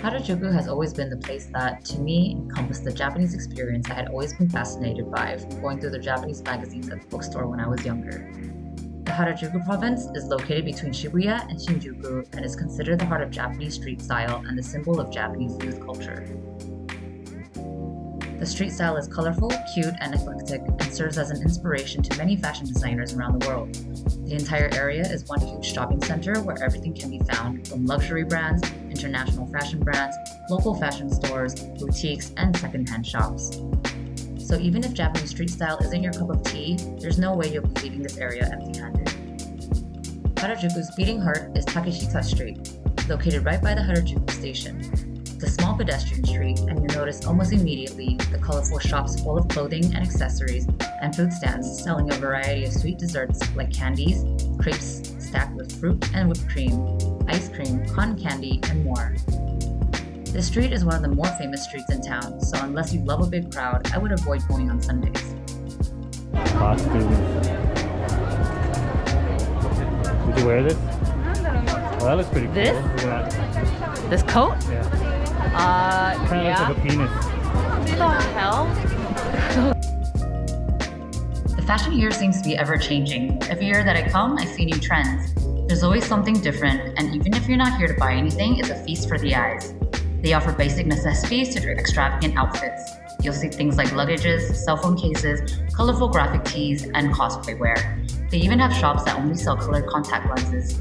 Harajuku has always been the place that, to me, encompassed the Japanese experience I had always been fascinated by from going through the Japanese magazines at the bookstore when I was younger. The Harajuku Province is located between Shibuya and Shinjuku and is considered the heart of Japanese street style and the symbol of Japanese youth culture. The street style is colorful, cute, and eclectic and serves as an inspiration to many fashion designers around the world. The entire area is one huge shopping center where everything can be found, from luxury brands, international fashion brands, local fashion stores, boutiques, and secondhand shops. So even if Japanese street style isn't your cup of tea, there's no way you'll be leaving this area empty-handed. Harajuku's beating heart is Takeshita Street, located right by the Harajuku station. It's a small pedestrian street, and you notice almost immediately the colorful shops full of clothing and accessories and food stands selling a variety of sweet desserts like candies, crepes stacked with fruit and whipped cream, ice cream, cotton candy, and more. This street is one of the more famous streets in town, so unless you love a big crowd, I would avoid going on Sundays. Costumes. Would you wear this? Oh, that looks pretty cool. This? Look at that. This coat? Yeah. Kind of looks like a penis. What the hell? The fashion here seems to be ever changing. Every year that I come, I see new trends. There's always something different, and even if you're not here to buy anything, it's a feast for the eyes. They offer basic necessities to their extravagant outfits. You'll see things like luggages, cell phone cases, colorful graphic tees, and cosplay wear. They even have shops that only sell colored contact lenses.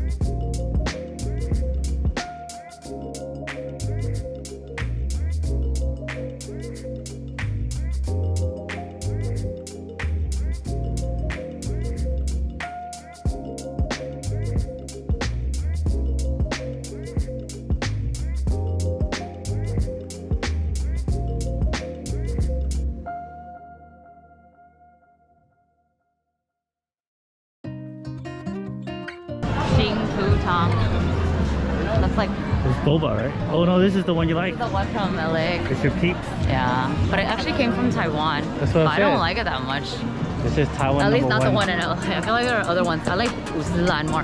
That's like It's boba, right? Oh no, this is the one you like. the one from LA. It's your peeps. Yeah, but it actually came from Taiwan. That's what I don't like it that much. This is Taiwan. At least not the one. one in LA. I feel like there are other ones. I like Usulan more.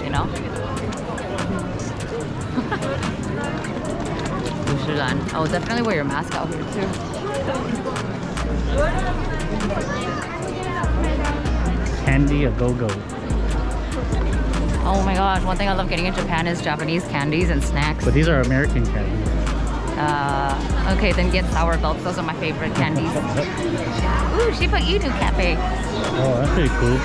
You know? Usulan. I will definitely wear your mask out here too. Candy a go-go. Oh my gosh, one thing I love getting in Japan is Japanese candies and snacks. But these are American candies. Okay, then get sour belts. Those are my favorite candies. Ooh, Shiba Inu Cafe. Oh, that's pretty cool.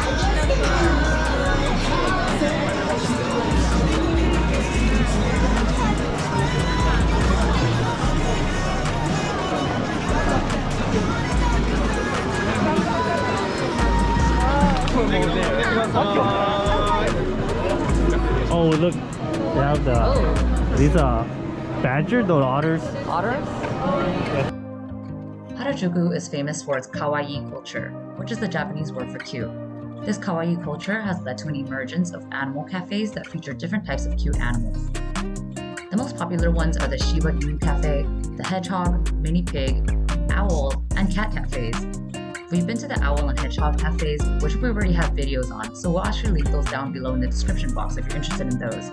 Oh, look, they have these are badger, the otters. Otters? Harajuku is famous for its kawaii culture, which is the Japanese word for cute. This kawaii culture has led to an emergence of animal cafes that feature different types of cute animals. The most popular ones are the Shiba Inu Cafe, the hedgehog, mini pig, owl, and cat cafes. We've been to the owl and hedgehog cafes, which we already have videos on, so we'll actually leave those down below in the description box if you're interested in those.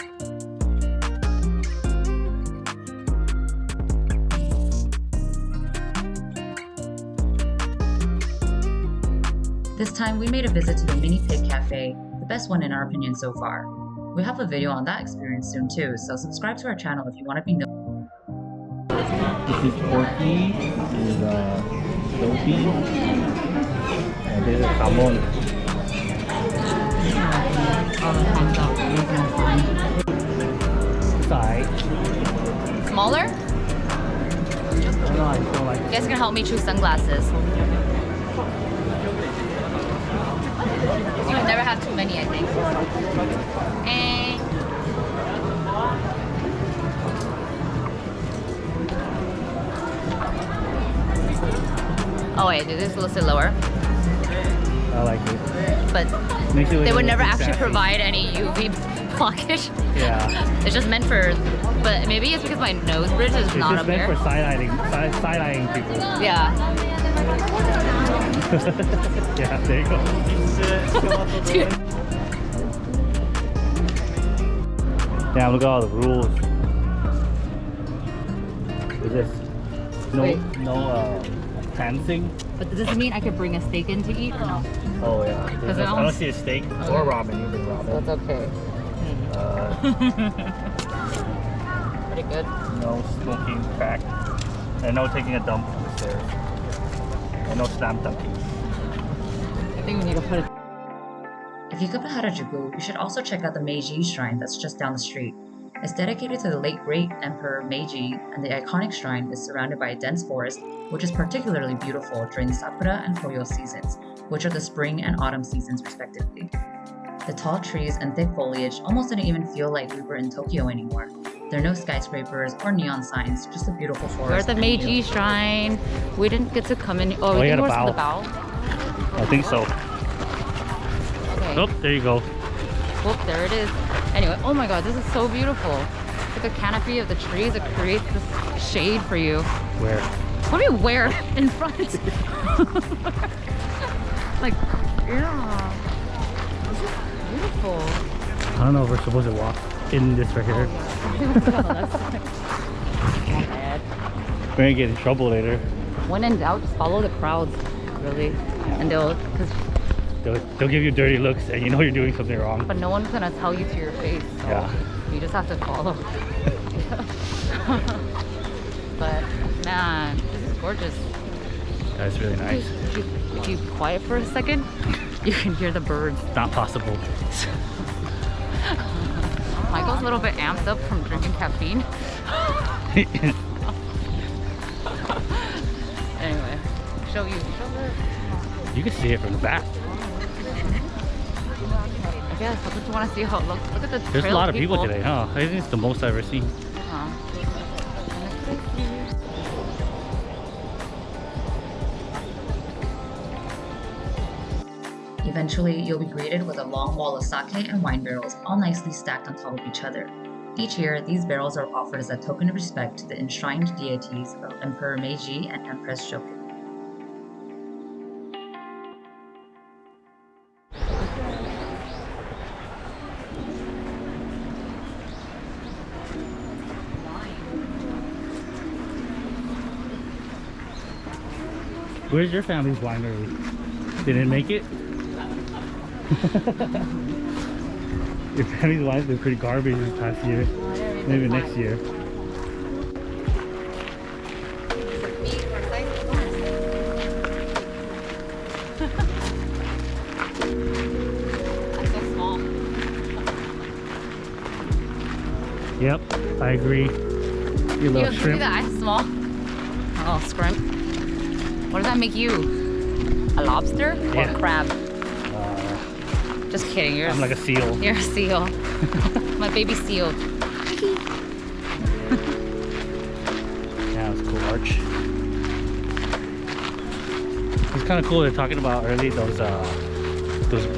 This time we made a visit to the Mini Pig Cafe, the best one in our opinion so far. We have a video on that experience soon too, so subscribe to our channel if you want to be notified. This is Porky, this is Dopey, and this is Jamon. Side. Smaller? No, I don't like You guys can help me choose sunglasses. You can never have too many, I think. And oh wait, this is a little bit lower. I like it. But Makes you look they a would little never bit actually sassy. provide any UV blockage. Yeah. It's just meant for, but maybe it's because my nose bridge is It's not just up meant here. for side-eyeing people. Yeah. Yeah, there you go. Dude. Damn, look at all the rules. no dancing. But does this mean I could bring a steak in to eat or no? Oh yeah. I don't see a steak or ramen. You bring ramen. That's okay. Pretty good. No smoking crack. And no taking a dump on the stairs. And no slam dunking. I think we need to put it. If you come to Harajuku, you should also check out the Meiji shrine that's just down the street. It's dedicated to the late great Emperor Meiji, and the iconic shrine is surrounded by a dense forest, which is particularly beautiful during the Sakura and Koyo seasons, which are the spring and autumn seasons respectively. The tall trees and thick foliage almost didn't even feel like we were in Tokyo anymore. There are no skyscrapers or neon signs, just a beautiful forest. We're at the Meiji shrine. We didn't get to come in. Oh, we gotta bow. The bow? I think so. Okay. Oh, there you go. Oh, there it is. Anyway, oh my god, this is so beautiful. It's like a canopy of the trees that creates this shade for you. Where? What do you mean where? In front. Like, yeah. This is beautiful. I don't know if we're supposed to walk in this right here. We're gonna get in trouble later. When in doubt, just follow the crowds, really. And they'll give you dirty looks and you know you're doing something wrong. But no one's gonna tell you to your face. So yeah. You just have to follow. But man, this is gorgeous. That's really nice. If you quiet for a second, you can hear the birds. Not possible. Michael's a little bit amped up from drinking caffeine. Anyway, show her. You can see it from the back. I guess, I just want to see how it looks. Look at the There's a lot of people today, huh? I think it's the most I've ever seen. Eventually, you'll be greeted with a long wall of sake and wine barrels, all nicely stacked on top of each other. Each year, these barrels are offered as a token of respect to the enshrined deities of Emperor Meiji and Empress Shoku. Where's your family's winery? Did it make it? Your family's wine's been pretty garbage this past year. Maybe next year. Yep, I agree. You little shrimp. That small. Oh, scrimp. What does that make you? A lobster or a crab? Just kidding. I'm like a seal. You're a seal. My baby seal. Yeah, it's a cool arch. It's kind of cool. They're talking about early those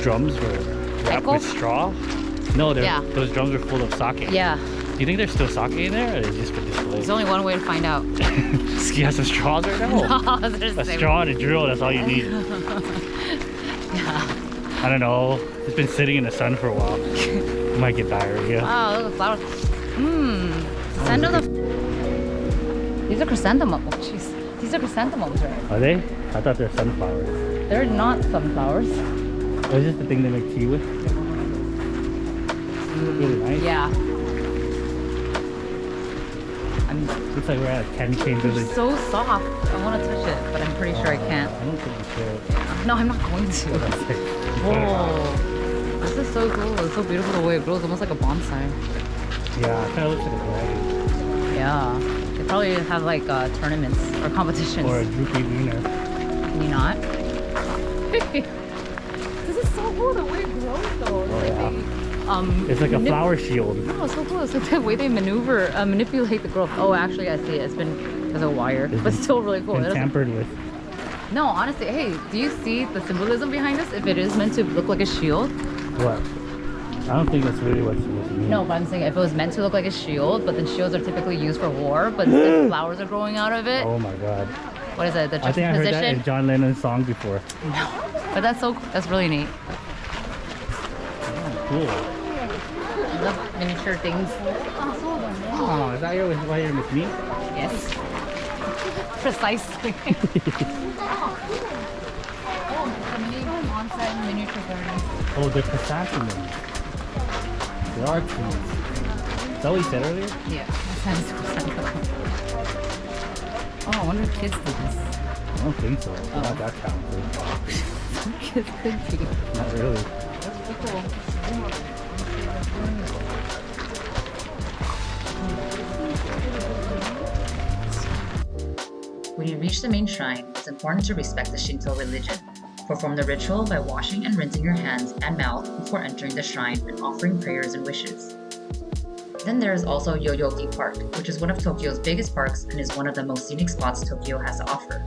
drums were wrapped with straw. No, those drums are full of sake. Yeah. Do you think there's still sake in there, or is it just for display? There's only one way to find out. You have some straws right now? No, a straw and a drill, that's all you need. Yeah. I don't know. It's been sitting in the sun for a while. You might get diarrhea. Oh, look at the flowers. These are chrysanthemums. Oh, jeez. These are chrysanthemums, right? Are they? I thought they're sunflowers. They're not sunflowers. Oh, is this the thing they make tea with? Really nice. Yeah. Looks like we're at a candy cane village. It's so soft. I want to touch it, but I'm pretty sure I can't. I don't think you should. No, I'm not going to. Whoa. This is so cool. It's so beautiful the way it grows. Almost like a bonsai. Yeah, it kind of looks like a dragon. Yeah. They probably have like tournaments or competitions. Or a droopy wiener. Can you not? This is so cool the way it grows though. It's like a flower shield. No, it's so cool. It's like the way they manipulate the growth. Oh, actually, I see it. It's been as a wire, but still really cool. It's tampered with. No, honestly, hey, do you see the symbolism behind this? If it is meant to look like a shield. What? I don't think that's really what it's supposed to mean. No, but I'm saying if it was meant to look like a shield, but then shields are typically used for war, but instead flowers are growing out of it. Oh my god. What is it? The I think I heard that in John Lennon's song before. No, but that's really neat. Oh, cool. I love miniature things. Oh, is that why you're with me? Yes. Precisely. Oh, the mini onsen miniature gardens. Oh, they're chrysanthemums. They are trees. Is that what you said earlier? Yeah, that is chrysanthemum. Oh, I wonder if kids do this. I don't think so. They're not that talented. Some kids could be. Not really. That's pretty cool. When you reach the main shrine, it's important to respect the Shinto religion. Perform the ritual by washing and rinsing your hands and mouth before entering the shrine and offering prayers and wishes. Then there is also Yoyogi Park, which is one of Tokyo's biggest parks and is one of the most scenic spots Tokyo has to offer.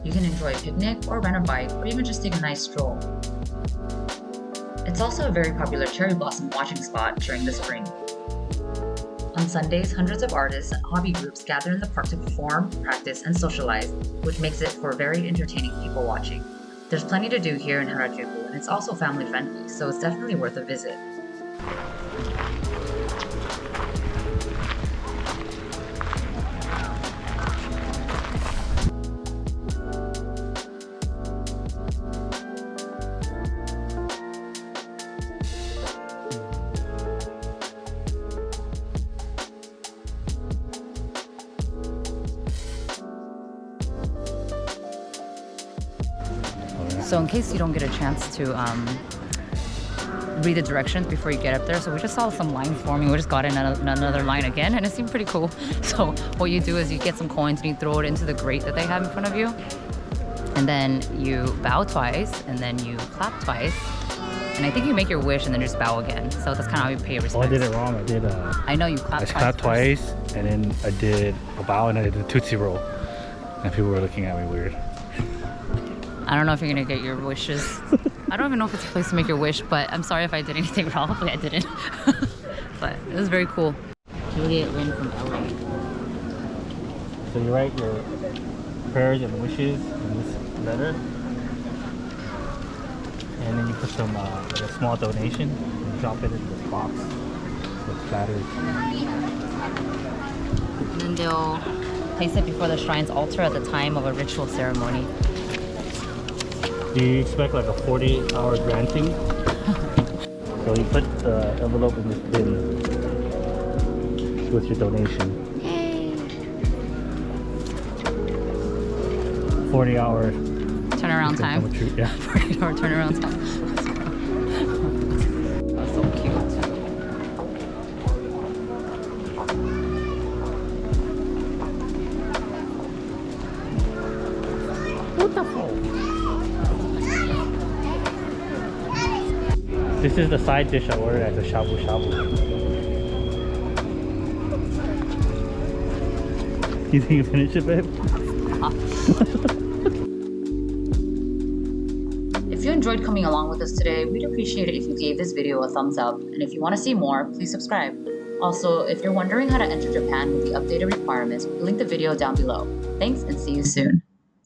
You can enjoy a picnic or rent a bike or even just take a nice stroll. It's also a very popular cherry blossom watching spot during the spring. On Sundays, hundreds of artists and hobby groups gather in the park to perform, practice, and socialize, which makes it for very entertaining people watching. There's plenty to do here in Harajuku, and it's also family friendly, so it's definitely worth a visit. So in case you don't get a chance to read the directions before you get up there, so we just saw some line forming. We just got in another line again, and it seemed pretty cool. So what you do is you get some coins and you throw it into the grate that they have in front of you, and then you bow twice, and then you clap twice, and I think you make your wish and then just bow again. So that's kind of how you pay respects. Oh, I did it wrong. I did. I know you clapped I clapped twice, and then I did a bow, and I did a tootsie roll, and people were looking at me weird. I don't know if you're gonna get your wishes. I don't even know if it's a place to make your wish, but I'm sorry if I did anything wrong. Hopefully I didn't. But it was very cool. Juliet Lynn from LA. So you write your prayers and wishes in this letter, and then you put some like a small donation and drop it in this box with platters. And then they'll place it before the shrine's altar at the time of a ritual ceremony. Do you expect like a 48-hour granting? So you put the envelope in this bin with your donation. Yay! 40-hour Turnaround time. Yeah. 40-hour turnaround time. That's so cute. Beautiful. This is the side dish I ordered at the shabu shabu. You think you finished it, babe? If you enjoyed coming along with us today, we'd appreciate it if you gave this video a thumbs up, and if you want to see more, please subscribe. Also, if you're wondering how to enter Japan with the updated requirements, we'll link the video down below. Thanks and see you soon.